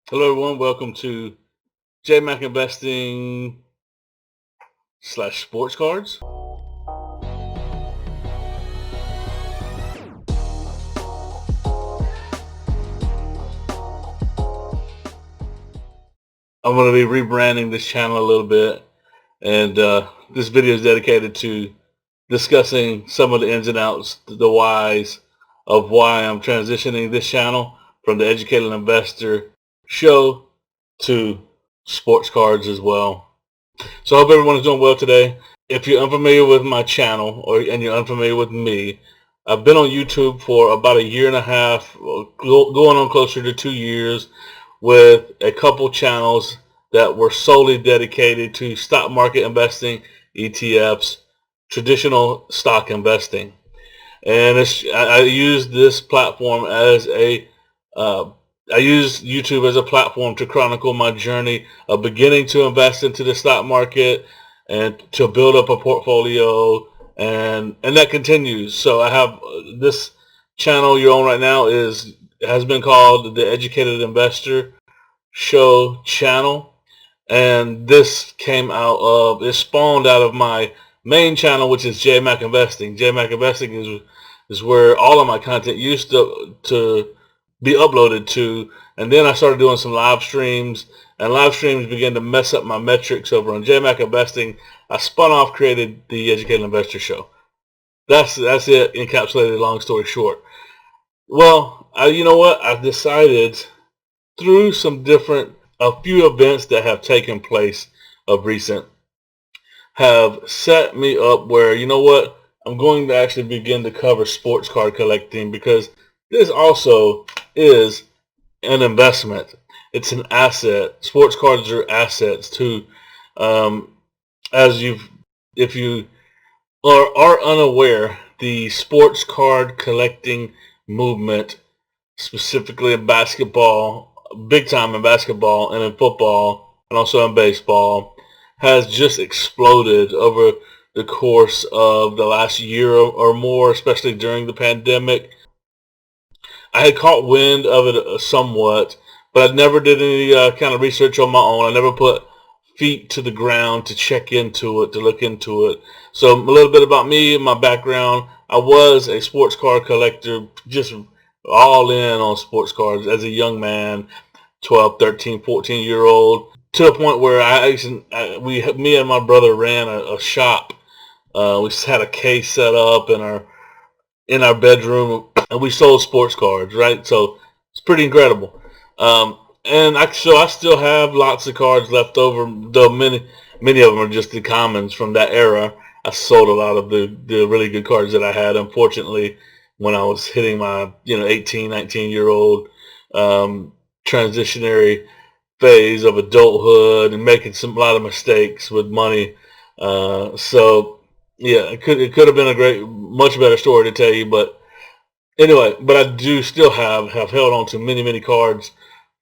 Hello everyone, welcome to JMac Investing / Sports Cards. I'm going to be rebranding this channel a little bit, and this video is dedicated to discussing some of the ins and outs, the whys of why I'm transitioning this channel from the Educated Investor Show to Sports Cards as well. So I hope everyone is doing well today. If you're unfamiliar with my channel and you're unfamiliar with me, I've been on YouTube for about a year and a half, going on closer to 2 years, with a couple channels that were solely dedicated to stock market investing, ETFs, traditional stock investing. And I use this platform as I use YouTube as a platform to chronicle my journey of beginning to invest into the stock market and to build up a portfolio, and that continues. So I have this channel you're on right now has been called the Educated Investor Show channel, and this it spawned out of my main channel, which is JMac Investing. JMac Investing is where all of my content used to be uploaded to, and then I started doing some live streams, and live streams began to mess up my metrics over on JMac Investing. I spun off, created the Educated Investor Show. That's it, encapsulated, long story short. Well, you know what? I've decided through a few events that have taken place of recent, have set me up where, you know what, I'm going to actually begin to cover sports card collecting, because this also is an investment. It's an asset. Sports cards are assets too. If you are unaware, the sports card collecting movement, specifically in basketball, big time in basketball and in football, and also in baseball, has just exploded over the course of the last year or more, especially during the pandemic. I had caught wind of it somewhat, but I never did any kind of research on my own. I never put feet to the ground to check into it, to look into it. So a little bit about me and my background. I was a sports card collector, just all in on sports cards as a young man, 12, 13, 14-year-old, to the point where me and my brother ran a shop. We had a case set up in our bedroom, and we sold sports cards, right? So it's pretty incredible. So I still have lots of cards left over, though many of them are just the commons from that era. I sold a lot of the really good cards that I had, unfortunately, when I was hitting my 18, 19-year-old transitionary phase of adulthood and making a lot of mistakes with money. So yeah, it could have been much better story to tell you, but anyway, but I do still have held on to many cards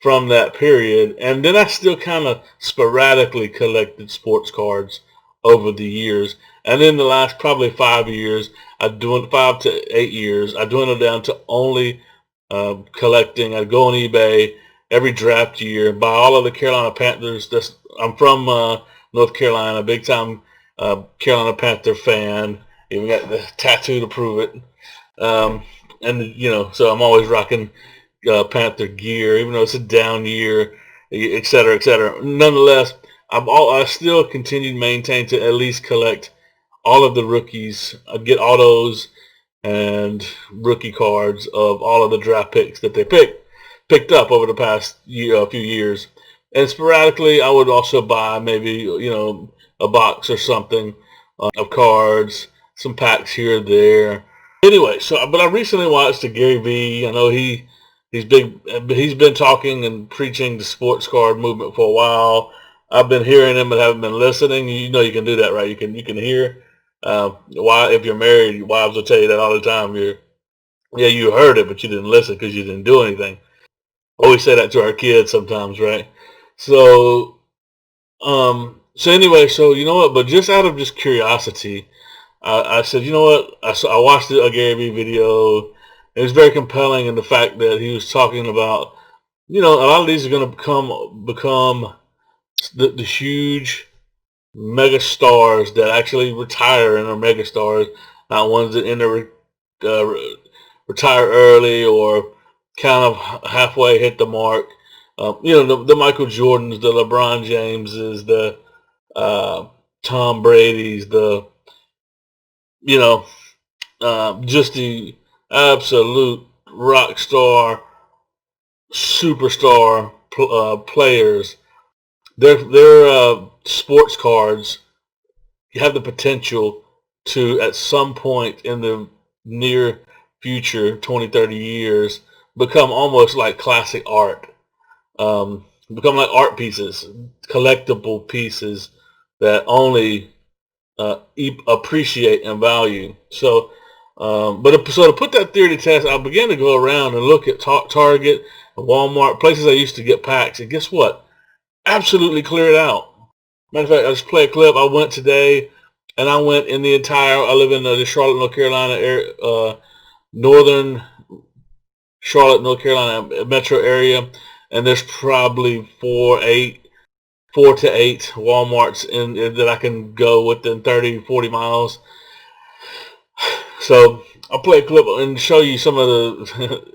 from that period, and then I still kind of sporadically collected sports cards over the years. And in the last probably 5 years, 5 to 8 years, I dwindled down to only collecting. I go on eBay every draft year, buy all of the Carolina Panthers. I'm from North Carolina, big time Carolina Panther fan. Even got the tattoo to prove it. So I'm always rocking Panther gear, even though it's a down year, et cetera, et cetera. Nonetheless, I still continue to maintain to at least collect all of the rookies. I get autos and rookie cards of all of the draft picks that they picked up over the past few years. And sporadically, I would also buy maybe a box or something of cards, some packs here or there. Anyway, but I recently watched the Gary Vee. I know he's been talking and preaching the sports card movement for a while. I've been hearing him but haven't been listening. You know you can do that, right? You can hear. Why, if you're married, wives will tell you that all the time. You heard it, but you didn't listen because you didn't do anything. Always say that to our kids sometimes, right? So anyway, you know what? But just out of just curiosity, I said, you know what? I watched a Gary Vee video. It was very compelling in the fact that he was talking about, a lot of these are going to become the huge mega stars that actually retire and are mega stars, not ones that retire early or kind of halfway hit the mark. The Michael Jordans, the LeBron Jameses, the Tom Brady's, just the absolute rock star, superstar players. Their sports cards have the potential to, at some point in the near future, 20, 30 years, become almost like classic art. Become like art pieces, collectible pieces that only appreciate and value. So, so to put that theory to test, I began to go around and look at Target, Walmart, places I used to get packs, and guess what? Absolutely cleared out. Matter of fact, I'll just play a clip. I went today, and I went in the entire. I live in the Charlotte, North Carolina area, northern Charlotte, North Carolina metro area, and there's probably 4 to 8 Walmarts in that I can go within 30, 40 miles. So I'll play a clip and show you some of the,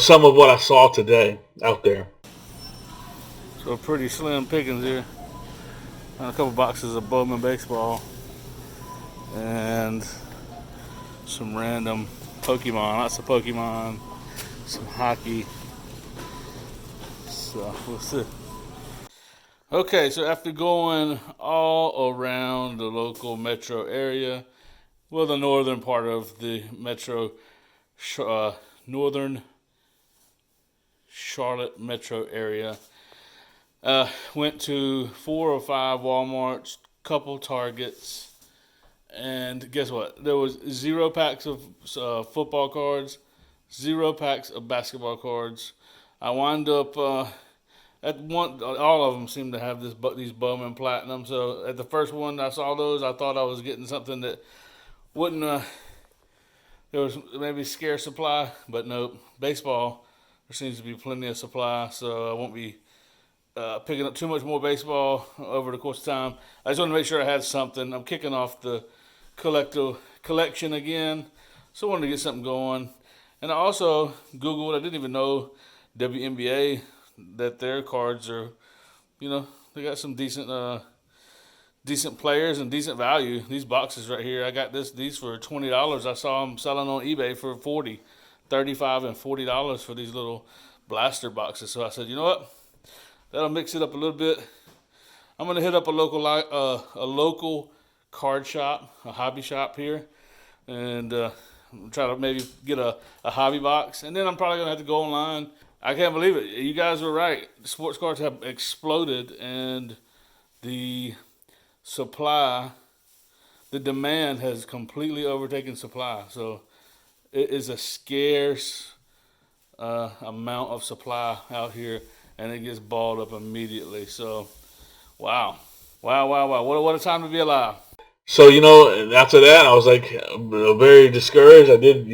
some of what I saw today out there. So pretty slim pickings here. And a couple boxes of Bowman baseball and some random Pokemon, lots of Pokemon, some hockey. So we'll see. Okay, so after going all around the local metro area, well, the northern part of the metro, northern Charlotte metro area, went to 4 or 5 Walmarts, couple Targets, and guess what? There was 0 packs of football cards, 0 packs of basketball cards. I wound up all of them seemed to have these Bowman Platinum. So at the first one I saw those, I thought I was getting something that wouldn't. There was maybe scarce supply, but nope. Baseball, there seems to be plenty of supply, so I won't be picking up too much more baseball over the course of time. I just wanted to make sure I had something. I'm kicking off the collection again, so I wanted to get something going. And I also Googled. I didn't even know WNBA, that their cards are, they got some decent players and decent value. These boxes right here, I got these for $20. I saw them selling on eBay for $40, $35, and $40 for these little blaster boxes. So I said, you know what? That'll mix it up a little bit. I'm gonna hit up a local card shop, a hobby shop here, and try to maybe get a hobby box. And then I'm probably gonna have to go online. I can't believe it. You guys were right. Sports cards have exploded, and the supply, the demand has completely overtaken supply. So it is a scarce amount of supply out here, and it gets balled up immediately. So, wow. What a time to be alive. So, after that, I was like very discouraged. I did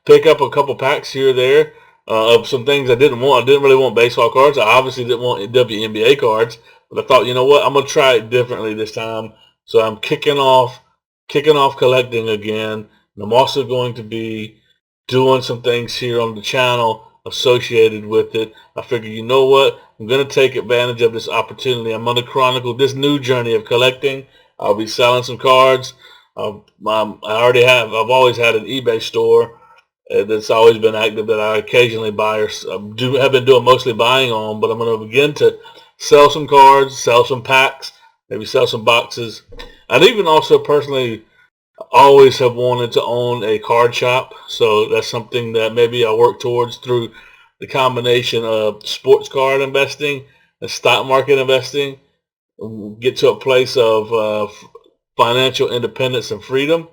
pick up a couple packs here or there of some things I didn't want. I didn't really want baseball cards. I obviously didn't want WNBA cards. But I thought, you know what? I'm going to try it differently this time. So I'm kicking off collecting again. And I'm also going to be doing some things here on the channel associated with it. I figured, you know what? I'm going to take advantage of this opportunity. I'm going to chronicle this new journey of collecting. I'll be selling some cards. I've always had an eBay store that's always been active that I occasionally buy or have been doing mostly buying on. But I'm going to begin to sell some cards, sell some packs, maybe sell some boxes. I'd even also personally always have wanted to own a card shop. So that's something that maybe I'll work towards through the combination of sports card investing and stock market investing. Get to a place of financial independence and freedom.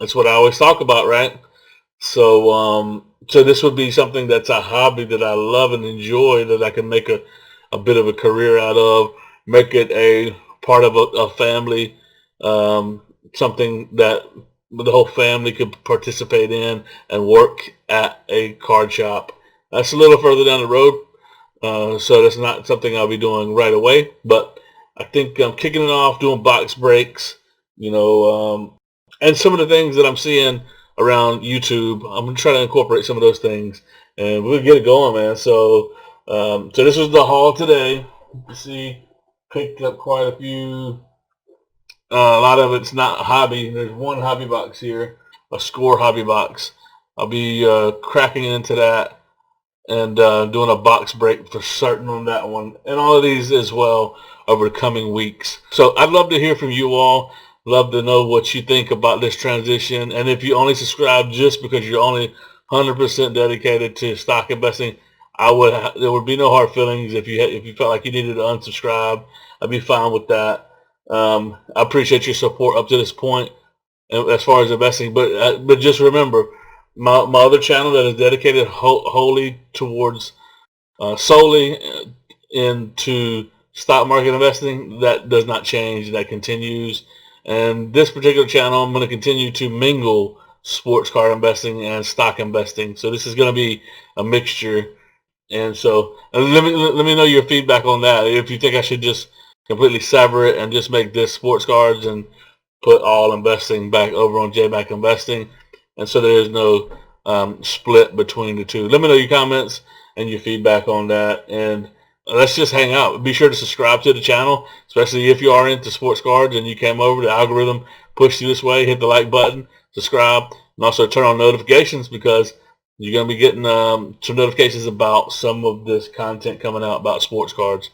That's what I always talk about, right? So this would be something that's a hobby that I love and enjoy, that I can make a bit of a career out of, make it a part of a family, something that the whole family could participate in and work at a card shop That's a little further down the road. So that's not something I'll be doing right away. But I think I'm kicking it off, doing box breaks, and some of the things that I'm seeing around YouTube. I'm going to try to incorporate some of those things, and we'll get it going, man. So this was the haul today. You see, picked up quite a few. A lot of it's not hobby. There's one hobby box here, a score hobby box. I'll be cracking into that and doing a box break for certain on that one, and all of these as well over the coming weeks. So I'd love to hear from you all. Love to know what you think about this transition, and if you only subscribe just because you're only 100% dedicated to stock investing, there would be no hard feelings if you felt like you needed to unsubscribe. I'd be fine with that. I appreciate your support up to this point as far as investing, but just remember, my other channel that is dedicated wholly towards solely into stock market investing, that does not change. That continues. And this particular channel, I'm going to continue to mingle sports car investing and stock investing. So this is going to be a mixture. And so let me know your feedback on that. If you think I should just completely sever it and just make this sports cards and put all investing back over on JMac investing, and so there is no split between the two. Let me know your comments and your feedback on that, and let's just hang out. Be sure to subscribe to the channel, especially if you are into sports cards and you came over, the algorithm pushed you this way. Hit the like button, subscribe, and also turn on notifications, because you're going to be getting some notifications about some of this content coming out about sports cards.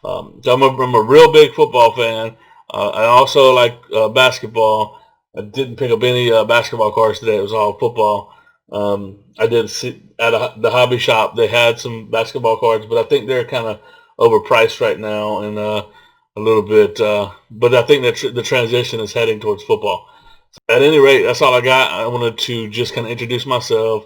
So I'm a real big football fan. I also like basketball. I didn't pick up any basketball cards today. It was all football. I did see at the hobby shop. They had some basketball cards, but I think they're kind of overpriced right now and a little bit. But I think that the transition is heading towards football. At any rate, that's all I got. I wanted to just kind of introduce myself,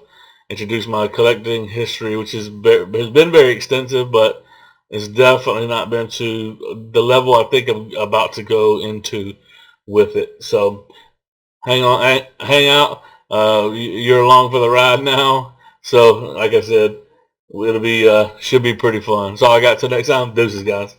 introduce my collecting history, which has been very extensive, but it's definitely not been to the level I think I'm about to go into with it. So hang out. You're along for the ride now. So like I said, it'll be should be pretty fun. So all I got till next time. Deuces, guys.